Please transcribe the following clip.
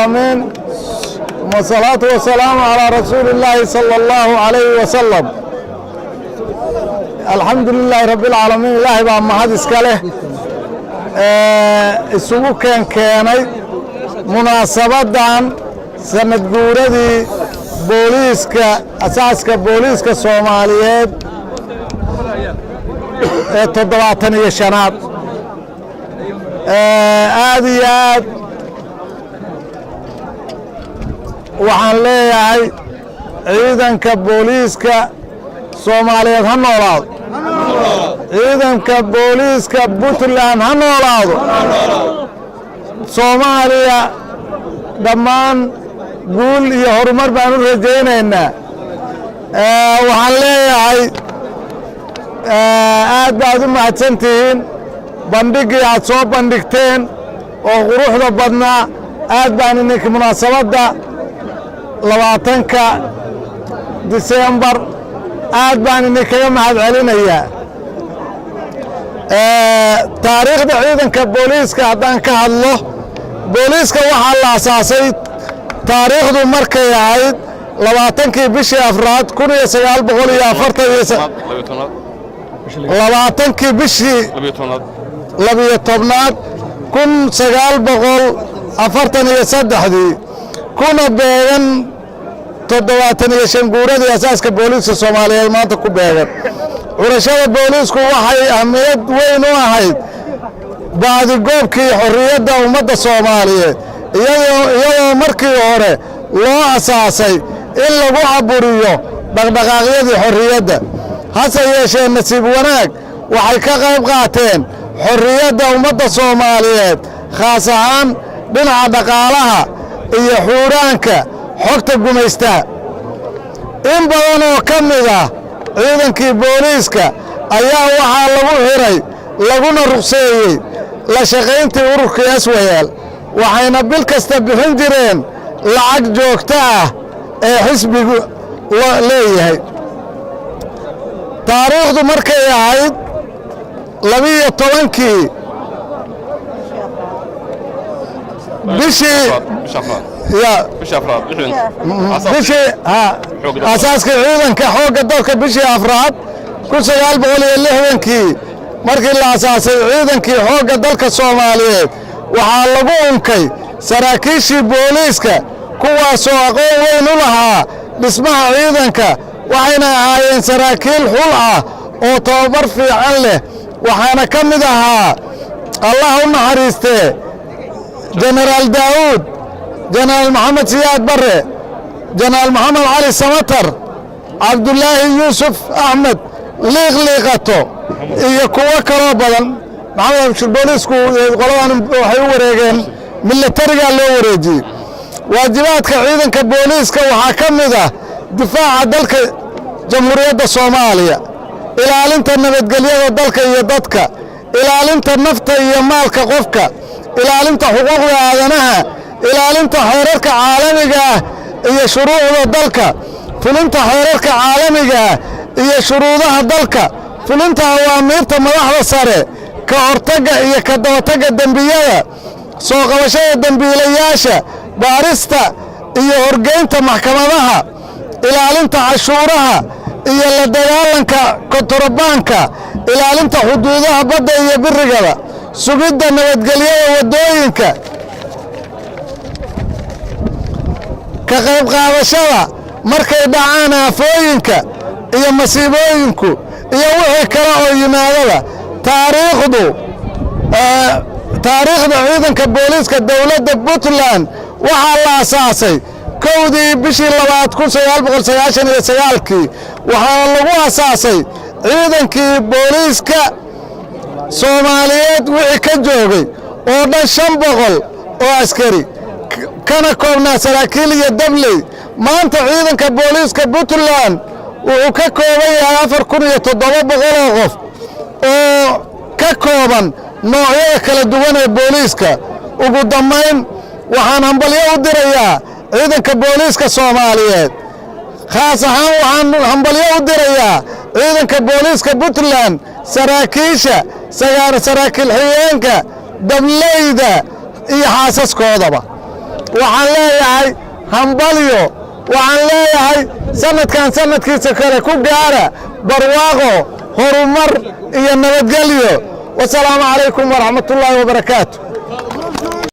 العالمين والصلاة والسلام على رسول الله صلى الله عليه وسلم. الحمد لله رب العالمين. الله بقى محد اسكاله isugu keenay munaasabadan sanad guuradii booliiska asaaska booliiska Soomaaliyeed ee 75aad aad iyo aad waxaan leeyahay ciidanka booliiska Soomaaliyeed ha noolaado, ciidanka booliiska Puntland ha noolaado, Soomaaliya dhammaan guul iyo horumar baan u rajaynaynaa. waxaan leeyahay aad baad u mahadsantihiin bandhigii aad soo bandhigteen oo quruxda badnaa. aad baan idinka munaasabadda 20 Diseembar aad baan idinkaga mahad celinayaa. taariikhda ciidanka booliiska haddaan ka hadlo, booliiska waxaa la asaasay taariikhdu markay ahayd 20kii bishii afraad 1920kii bishii 12aad 1943 kuna beegan 75 guuradii asaaska booliiska Soomaaliyeed maanta ku beegan. curashada booliisku waxay ahmiyad weyn u ahayd baadigoobkii xorriyadda ummadda Soomaaliyeed iyadoo markii hore loo asaasay in lagu caburiyo dhaqdhaqaaqyadii xorriyadda. hase yeeshee nasiib wanaag waxay ka qayb qaateen xorriyadda ummadda Soomaaliyeed, khaas ahaan dhinaca dhaqaalaha iyo xuuraanka xogta gumaystaha. in badan oo ka mid ah ciidankii booliiska ayaa waxaa lagu xiray laguna ruqseeyey la shaqayntii ururkii Aswayaal, waxayna bil kasta bixin jireen lacag joogto ah ee xisbigu leeyahay. taariikhdu markay ahayd 12kii bishii asaaska ciidanka xoogga dalka bishii afraad 1960kii markii la asaasay ciidankii xoogga dalka Soomaaliyeed waxaa lagu unkay saraakiishii booliiska kuwaasoo aqoon weyn u lahaa dhismaha ciidanka, waxayna ahaayeen saraakiil xul ah oo tababar fiican leh. waxaana ka mid ahaa Allah u naxariistee Generaal Daawud, Generaal Maxamed Siyaad Barre, Generaal Maxamed Cali Samatar, Cabdullaahi Yuusuf Axmed liiqliiqato iyo kuwo kaloo badan. booliisku qoladan waxay u wareegeen militariga loo wareejiyey. waajibaadka ciidanka booliiska waxaa ka mid ah difaaca dalka Jamhuuriyadda Soomaaliya, ilaalinta nabadgelyada dalka iyo dadka, ilaalinta nafta iyo maalka qofka, ilaalinta xuquuqda aadanaha, ilaalinta xeerarka caalamiga ah iyo shuruucda dalka, fulinta xeerarka caalamiga ah iyo shuruudaha dalka, fulinta awaamiirta madaxda sare, ka hortagga iyo ka dabatagga dembiyada, soo qabashada dembiilayaasha, baarista iyo horgeynta maxkamadaha, ilaalinta cashuuraha iyo la dagaalanka kontrabaanka, ilaalinta xuduudaha badda iyo birigaba, sugidda nabadgelyada waddooyinka, ka qayb qaadashada markay dhacaan aafooyinka iyo masiibooyinku iyo wixii kale oo yimaadaba. taariikhda ciidanka booliiska dowladda Puntland waxaa la asaasay 1dii bishii 1999kii waxaana lagu asaasay ciidankii booliiska Soomaaliyeed wixii ka joogay oo dhan 500 oo askari kana koobnaa saraakiil iyo dabley. maanta ciidanka booliiska Puntland wuxuu ka kooban yahay 4700 oo qof oo ka kooban noocyada kala duwan ee booliiska. ugu dambayn waxaan hambalyo u dirayaa ciidanka booliiska Soomaaliyeed, khaas ahaan waxaan hambalyo u dirayaa ciidanka booliiska Puntland, saraakiisha saraakiil xigeenka dableyda iyo xaasaskoodaba. waxaan leeyahay hambalyo waxaan leeyahay sanadkan sanadkiisa kale ku gaara barwaaqo horumar iyo nabadgelyo wasalaamu calaykum waraxmatullaahi wabarakaatu